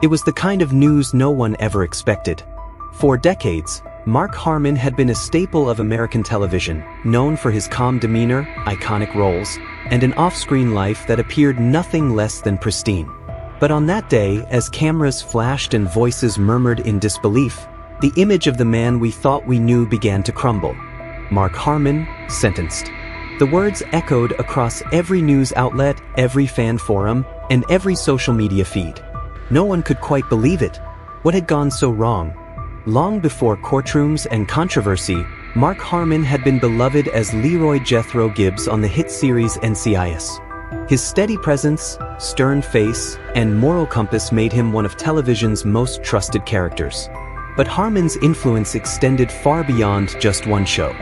It was the kind of news no one ever expected. For decades, Mark Harmon had been a staple of American television, known for his calm demeanor, iconic roles, and an off-screen life that appeared nothing less than pristine. But on that day, as cameras flashed and voices murmured in disbelief, the image of the man we thought we knew began to crumble. Mark Harmon, sentenced. The words echoed across every news outlet, every fan forum, and every social media feed. No one could quite believe it. What had gone so wrong? Long before courtrooms and controversy, Mark Harmon had been beloved as Leroy Jethro Gibbs on the hit series NCIS. His steady presence, stern face, and moral compass made him one of television's most trusted characters. But Harmon's influence extended far beyond just one show.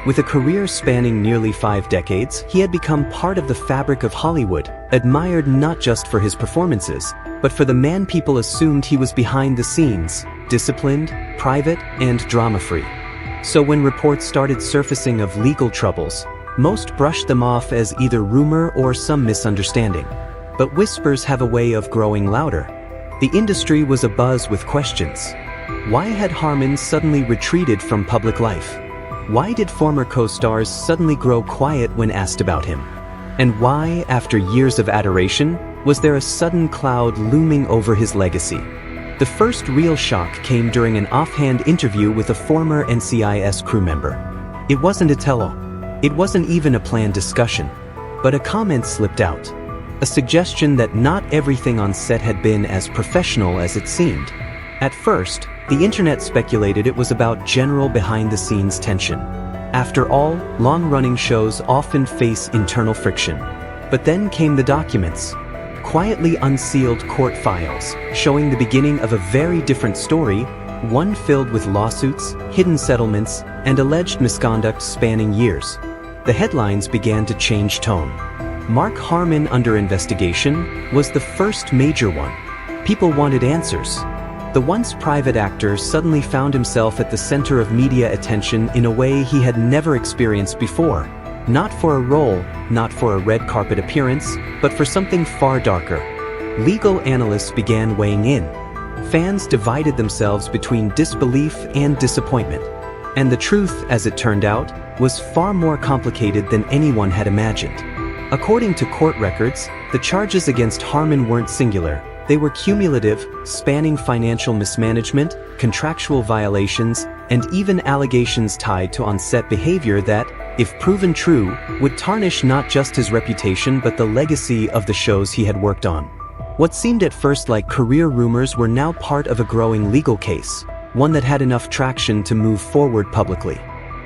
With a career spanning nearly 5 decades, he had become part of the fabric of Hollywood, admired not just for his performances, but for the man people assumed he was behind the scenes, disciplined, private, and drama-free. So when reports started surfacing of legal troubles, most brushed them off as either rumor or some misunderstanding. But whispers have a way of growing louder. The industry was abuzz with questions. Why had Harmon suddenly retreated from public life? Why did former co-stars suddenly grow quiet when asked about him? And why, after years of adoration, was there a sudden cloud looming over his legacy? The first real shock came during an offhand interview with a former NCIS crew member. It wasn't a tell-all. It wasn't even a planned discussion. But a comment slipped out. A suggestion that not everything on set had been as professional as it seemed. At first, the internet speculated it was about general behind-the-scenes tension. After all, long-running shows often face internal friction. But then came the documents. Quietly unsealed court files, showing the beginning of a very different story, one filled with lawsuits, hidden settlements, and alleged misconduct spanning years. The headlines began to change tone. Mark Harmon under investigation was the first major one. People wanted answers. The once private actor suddenly found himself at the center of media attention in a way he had never experienced before. Not for a role, not for a red carpet appearance, but for something far darker. Legal analysts began weighing in. Fans divided themselves between disbelief and disappointment. And the truth, as it turned out, was far more complicated than anyone had imagined. According to court records, the charges against Harmon weren't singular. They were cumulative, spanning financial mismanagement, contractual violations, and even allegations tied to on-set behavior that, if proven true, would tarnish not just his reputation but the legacy of the shows he had worked on. What seemed at first like career rumors were now part of a growing legal case, one that had enough traction to move forward publicly.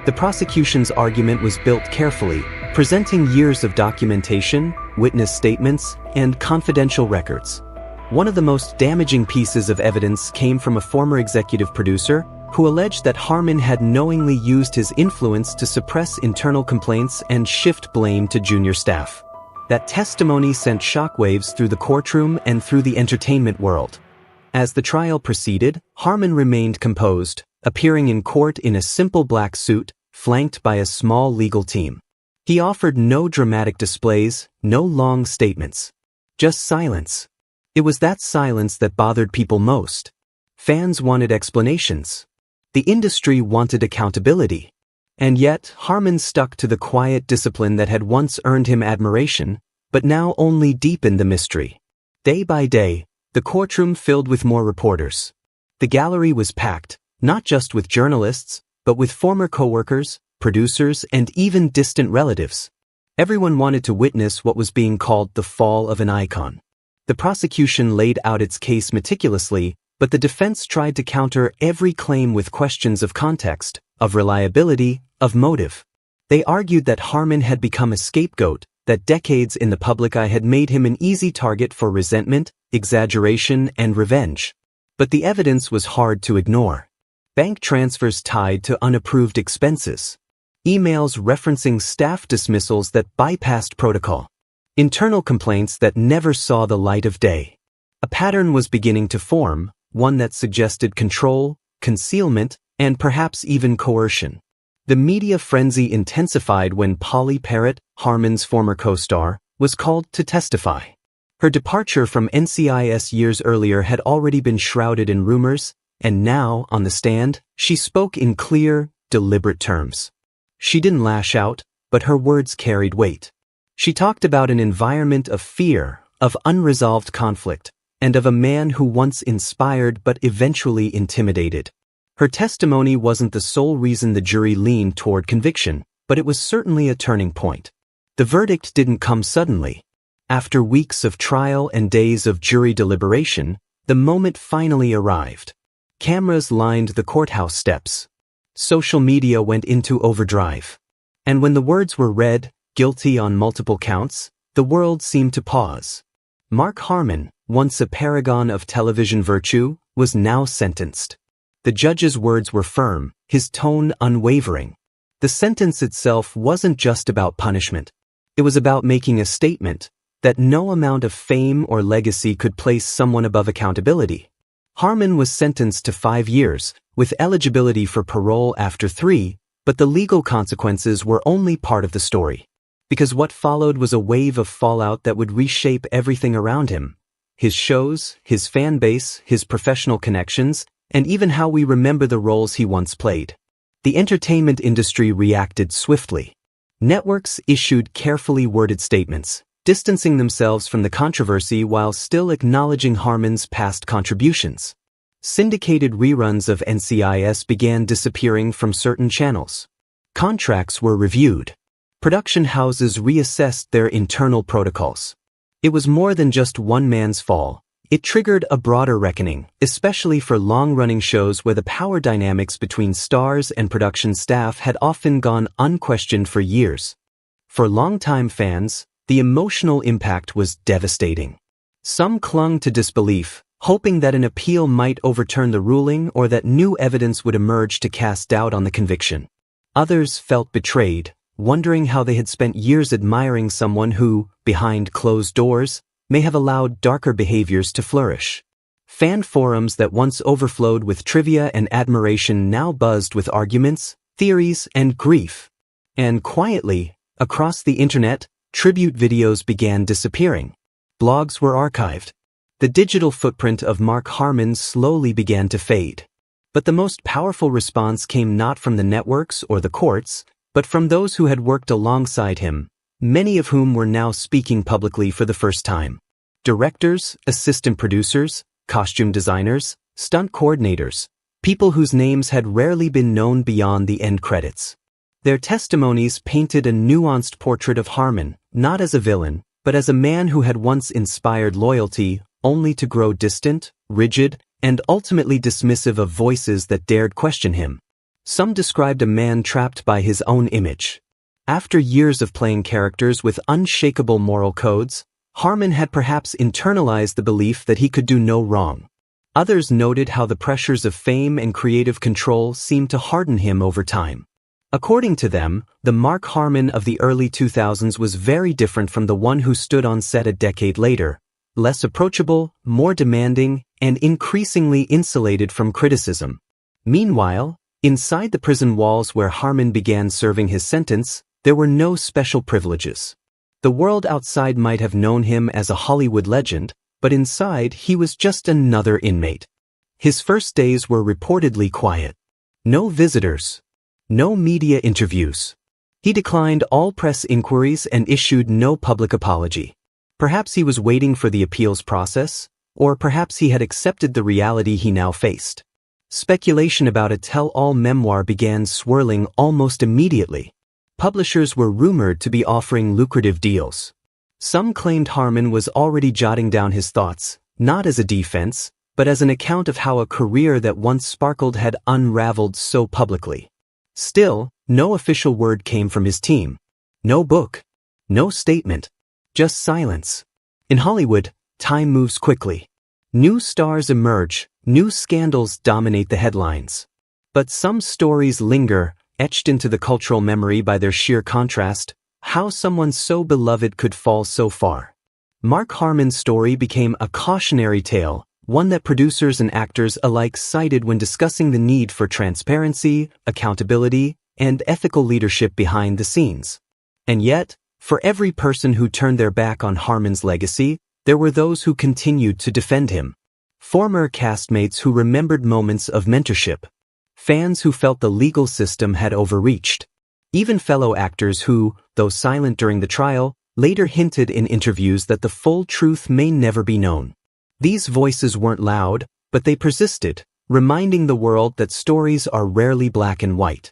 The prosecution's argument was built carefully, presenting years of documentation, witness statements, and confidential records. One of the most damaging pieces of evidence came from a former executive producer who alleged that Harmon had knowingly used his influence to suppress internal complaints and shift blame to junior staff. That testimony sent shockwaves through the courtroom and through the entertainment world. As the trial proceeded, Harmon remained composed, appearing in court in a simple black suit, flanked by a small legal team. He offered no dramatic displays, no long statements. Just silence. It was that silence that bothered people most. Fans wanted explanations. The industry wanted accountability. And yet, Harmon stuck to the quiet discipline that had once earned him admiration, but now only deepened the mystery. Day by day, the courtroom filled with more reporters. The gallery was packed, not just with journalists, but with former coworkers, producers, and even distant relatives. Everyone wanted to witness what was being called the fall of an icon. The prosecution laid out its case meticulously, but the defense tried to counter every claim with questions of context, of reliability, of motive. They argued that Harmon had become a scapegoat, that decades in the public eye had made him an easy target for resentment, exaggeration, and revenge. But the evidence was hard to ignore. Bank transfers tied to unapproved expenses. Emails referencing staff dismissals that bypassed protocol. Internal complaints that never saw the light of day. A pattern was beginning to form, one that suggested control, concealment, and perhaps even coercion. The media frenzy intensified when Polly Parrott, Harmon's former co-star, was called to testify. Her departure from NCIS years earlier had already been shrouded in rumors, and now, on the stand, she spoke in clear, deliberate terms. She didn't lash out, but her words carried weight. She talked about an environment of fear, of unresolved conflict, and of a man who once inspired but eventually intimidated. Her testimony wasn't the sole reason the jury leaned toward conviction, but it was certainly a turning point. The verdict didn't come suddenly. After weeks of trial and days of jury deliberation, the moment finally arrived. Cameras lined the courthouse steps. Social media went into overdrive. And when the words were read, guilty on multiple counts, the world seemed to pause. Mark Harmon, once a paragon of television virtue, was now sentenced. The judge's words were firm, his tone unwavering. The sentence itself wasn't just about punishment. It was about making a statement that no amount of fame or legacy could place someone above accountability. Harmon was sentenced to 5 years, with eligibility for parole after 3, but the legal consequences were only part of the story. Because what followed was a wave of fallout that would reshape everything around him. His shows, his fan base, his professional connections, and even how we remember the roles he once played. The entertainment industry reacted swiftly. Networks issued carefully worded statements, distancing themselves from the controversy while still acknowledging Harmon's past contributions. Syndicated reruns of NCIS began disappearing from certain channels. Contracts were reviewed. Production houses reassessed their internal protocols. It was more than just one man's fall. It triggered a broader reckoning, especially for long-running shows where the power dynamics between stars and production staff had often gone unquestioned for years. For longtime fans, the emotional impact was devastating. Some clung to disbelief, hoping that an appeal might overturn the ruling or that new evidence would emerge to cast doubt on the conviction. Others felt betrayed, wondering how they had spent years admiring someone who, behind closed doors, may have allowed darker behaviors to flourish. Fan forums that once overflowed with trivia and admiration now buzzed with arguments, theories, and grief. And quietly, across the internet, tribute videos began disappearing. Blogs were archived. The digital footprint of Mark Harmon slowly began to fade. But the most powerful response came not from the networks or the courts, but from those who had worked alongside him, many of whom were now speaking publicly for the first time. Directors, assistant producers, costume designers, stunt coordinators, people whose names had rarely been known beyond the end credits. Their testimonies painted a nuanced portrait of Harmon, not as a villain, but as a man who had once inspired loyalty, only to grow distant, rigid, and ultimately dismissive of voices that dared question him. Some described a man trapped by his own image. After years of playing characters with unshakable moral codes, Harmon had perhaps internalized the belief that he could do no wrong. Others noted how the pressures of fame and creative control seemed to harden him over time. According to them, the Mark Harmon of the early 2000s was very different from the one who stood on set a decade later, less approachable, more demanding, and increasingly insulated from criticism. Meanwhile, inside the prison walls where Harmon began serving his sentence, there were no special privileges. The world outside might have known him as a Hollywood legend, but inside he was just another inmate. His first days were reportedly quiet. No visitors. No media interviews. He declined all press inquiries and issued no public apology. Perhaps he was waiting for the appeals process, or perhaps he had accepted the reality he now faced. Speculation about a tell-all memoir began swirling almost immediately. Publishers were rumored to be offering lucrative deals. Some claimed Harmon was already jotting down his thoughts, not as a defense, but as an account of how a career that once sparkled had unraveled so publicly. Still, no official word came from his team. No book. No statement. Just silence. In Hollywood, time moves quickly. New stars emerge, new scandals dominate the headlines. But some stories linger, etched into the cultural memory by their sheer contrast, how someone so beloved could fall so far. Mark Harmon's story became a cautionary tale, one that producers and actors alike cited when discussing the need for transparency, accountability, and ethical leadership behind the scenes. And yet, for every person who turned their back on Harmon's legacy, there were those who continued to defend him. Former castmates who remembered moments of mentorship. Fans who felt the legal system had overreached. Even fellow actors who, though silent during the trial, later hinted in interviews that the full truth may never be known. These voices weren't loud, but they persisted, reminding the world that stories are rarely black and white.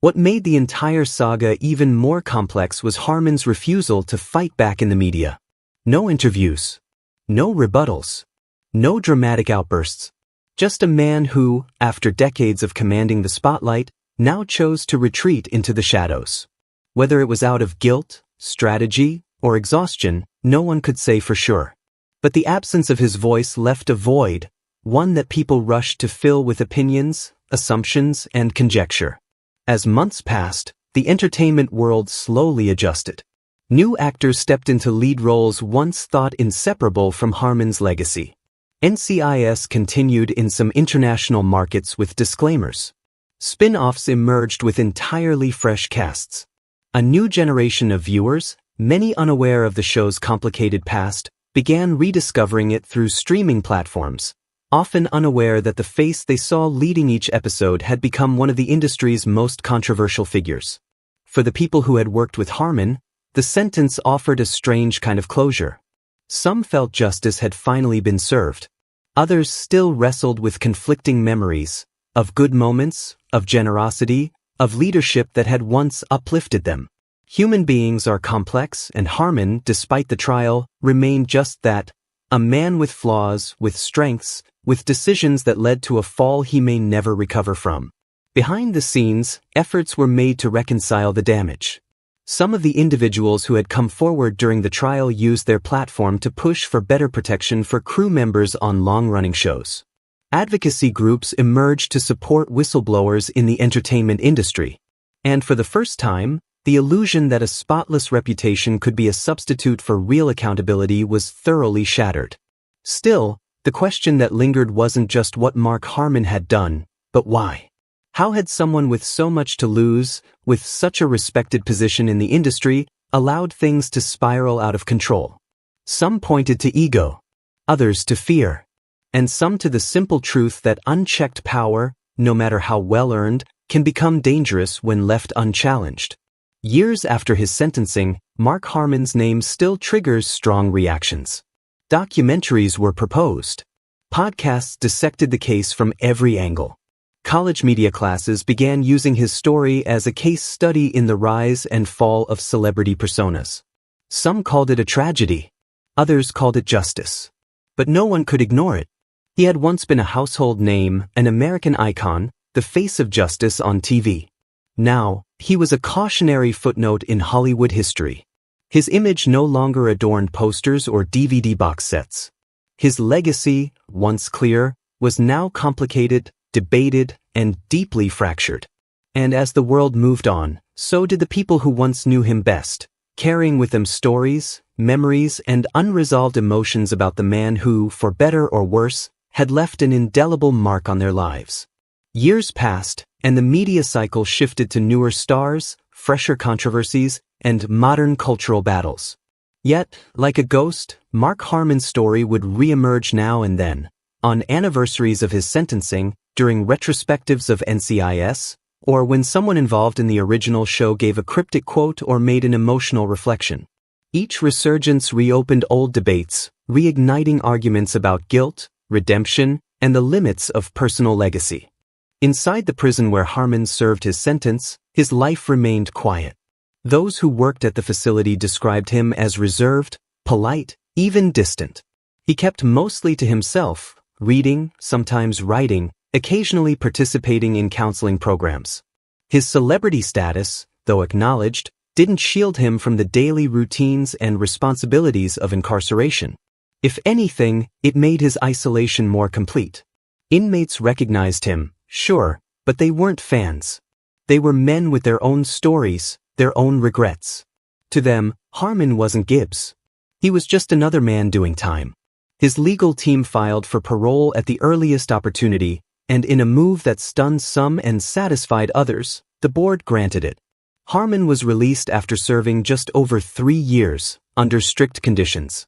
What made the entire saga even more complex was Harmon's refusal to fight back in the media. No interviews. No rebuttals. No dramatic outbursts. Just a man who, after decades of commanding the spotlight, now chose to retreat into the shadows. Whether it was out of guilt, strategy, or exhaustion, no one could say for sure. But the absence of his voice left a void, one that people rushed to fill with opinions, assumptions, and conjecture. As months passed, the entertainment world slowly adjusted. New actors stepped into lead roles once thought inseparable from Harmon's legacy. NCIS continued in some international markets with disclaimers. Spin-offs emerged with entirely fresh casts. A new generation of viewers, many unaware of the show's complicated past, began rediscovering it through streaming platforms, often unaware that the face they saw leading each episode had become one of the industry's most controversial figures. For the people who had worked with Harmon, the sentence offered a strange kind of closure. Some felt justice had finally been served. Others still wrestled with conflicting memories, of good moments, of generosity, of leadership that had once uplifted them. Human beings are complex, and Harmon, despite the trial, remained just that, a man with flaws, with strengths, with decisions that led to a fall he may never recover from. Behind the scenes, efforts were made to reconcile the damage. Some of the individuals who had come forward during the trial used their platform to push for better protection for crew members on long-running shows. Advocacy groups emerged to support whistleblowers in the entertainment industry. And for the first time, the illusion that a spotless reputation could be a substitute for real accountability was thoroughly shattered. Still, the question that lingered wasn't just what Mark Harmon had done, but why. How had someone with so much to lose, with such a respected position in the industry, allowed things to spiral out of control? Some pointed to ego, others to fear, and some to the simple truth that unchecked power, no matter how well-earned, can become dangerous when left unchallenged. Years after his sentencing, Mark Harmon's name still triggers strong reactions. Documentaries were proposed. Podcasts dissected the case from every angle. College media classes began using his story as a case study in the rise and fall of celebrity personas. Some called it a tragedy. Others called it justice. But no one could ignore it. He had once been a household name, an American icon, the face of justice on TV. Now, he was a cautionary footnote in Hollywood history. His image no longer adorned posters or DVD box sets. His legacy, once clear, was now complicated, debated, and deeply fractured. And as the world moved on, so did the people who once knew him best, carrying with them stories, memories, and unresolved emotions about the man who, for better or worse, had left an indelible mark on their lives. Years passed, and the media cycle shifted to newer stars, fresher controversies, and modern cultural battles. Yet, like a ghost, Mark Harmon's story would re-emerge now and then, on anniversaries of his sentencing, during retrospectives of NCIS, or when someone involved in the original show gave a cryptic quote or made an emotional reflection. Each resurgence reopened old debates, reigniting arguments about guilt, redemption, and the limits of personal legacy. Inside the prison where Harmon served his sentence, his life remained quiet. Those who worked at the facility described him as reserved, polite, even distant. He kept mostly to himself, reading, sometimes writing, occasionally participating in counseling programs. His celebrity status, though acknowledged, didn't shield him from the daily routines and responsibilities of incarceration. If anything, it made his isolation more complete. Inmates recognized him, sure, but they weren't fans. They were men with their own stories, their own regrets. To them, Harmon wasn't Gibbs. He was just another man doing time. His legal team filed for parole at the earliest opportunity, and in a move that stunned some and satisfied others, the board granted it. Harmon was released after serving just over 3 years, under strict conditions.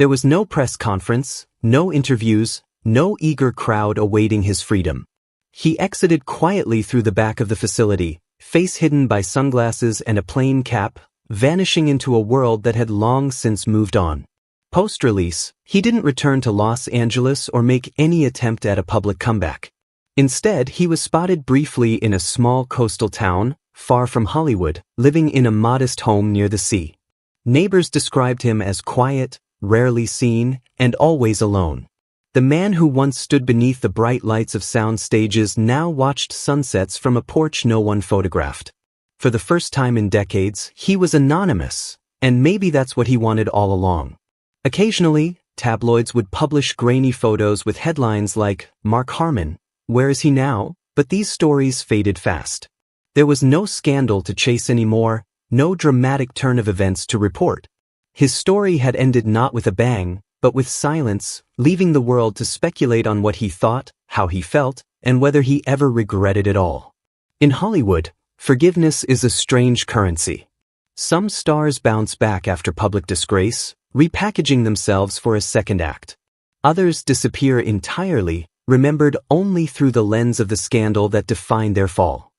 There was no press conference, no interviews, no eager crowd awaiting his freedom. He exited quietly through the back of the facility, face hidden by sunglasses and a plain cap, vanishing into a world that had long since moved on. Post-release, he didn't return to Los Angeles or make any attempt at a public comeback. Instead, he was spotted briefly in a small coastal town, far from Hollywood, living in a modest home near the sea. Neighbors described him as quiet, rarely seen, and always alone. The man who once stood beneath the bright lights of sound stages now watched sunsets from a porch no one photographed. For the first time in decades, he was anonymous, and maybe that's what he wanted all along. Occasionally, tabloids would publish grainy photos with headlines like, "Mark Harmon, where is he now?" But these stories faded fast. There was no scandal to chase anymore, no dramatic turn of events to report. His story had ended not with a bang, but with silence, leaving the world to speculate on what he thought, how he felt, and whether he ever regretted it all. In Hollywood, forgiveness is a strange currency. Some stars bounce back after public disgrace, repackaging themselves for a second act. Others disappear entirely, remembered only through the lens of the scandal that defined their fall.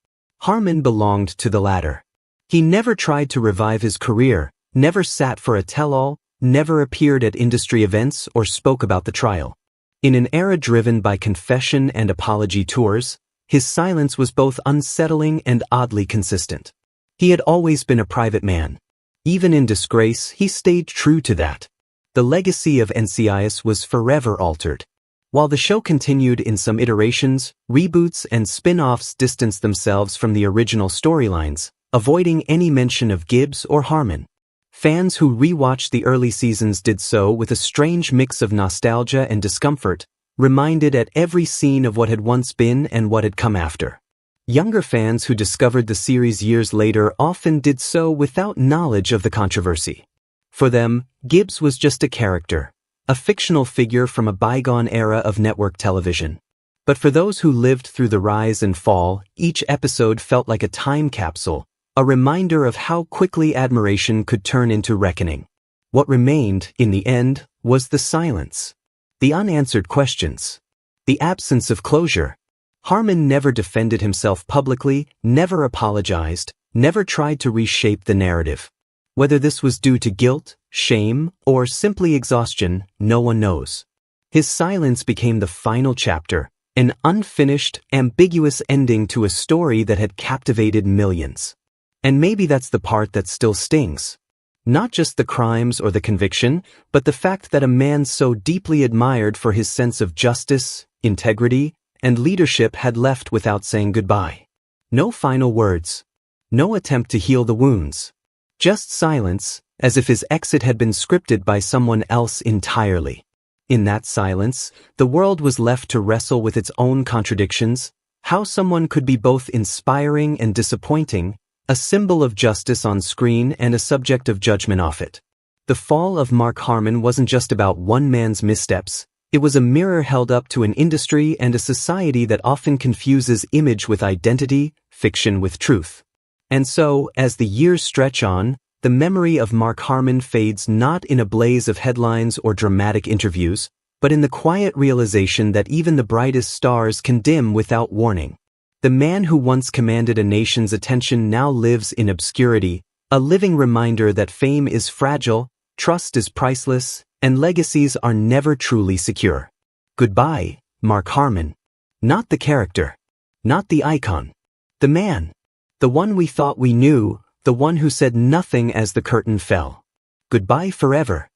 Harmon belonged to the latter. He never tried to revive his career, never sat for a tell-all, never appeared at industry events or spoke about the trial. In an era driven by confession and apology tours, his silence was both unsettling and oddly consistent. He had always been a private man. Even in disgrace, he stayed true to that. The legacy of NCIS was forever altered. While the show continued in some iterations, reboots and spin-offs distanced themselves from the original storylines, avoiding any mention of Gibbs or Harmon. Fans who rewatched the early seasons did so with a strange mix of nostalgia and discomfort, reminded at every scene of what had once been and what had come after. Younger fans who discovered the series years later often did so without knowledge of the controversy. For them, Gibbs was just a character, a fictional figure from a bygone era of network television. But for those who lived through the rise and fall, each episode felt like a time capsule, a reminder of how quickly admiration could turn into reckoning. What remained, in the end, was the silence. The unanswered questions. The absence of closure. Harmon never defended himself publicly, never apologized, never tried to reshape the narrative. Whether this was due to guilt, shame, or simply exhaustion, no one knows. His silence became the final chapter, an unfinished, ambiguous ending to a story that had captivated millions. And maybe that's the part that still stings. Not just the crimes or the conviction, but the fact that a man so deeply admired for his sense of justice, integrity, and leadership had left without saying goodbye. No final words. No attempt to heal the wounds. Just silence, as if his exit had been scripted by someone else entirely. In that silence, the world was left to wrestle with its own contradictions, how someone could be both inspiring and disappointing, a symbol of justice on screen and a subject of judgment off it. The fall of Mark Harmon wasn't just about one man's missteps, it was a mirror held up to an industry and a society that often confuses image with identity, fiction with truth. And so, as the years stretch on, the memory of Mark Harmon fades not in a blaze of headlines or dramatic interviews, but in the quiet realization that even the brightest stars can dim without warning. The man who once commanded a nation's attention now lives in obscurity, a living reminder that fame is fragile, trust is priceless, and legacies are never truly secure. Goodbye, Mark Harmon. Not the character. Not the icon. The man. The one we thought we knew, the one who said nothing as the curtain fell. Goodbye forever.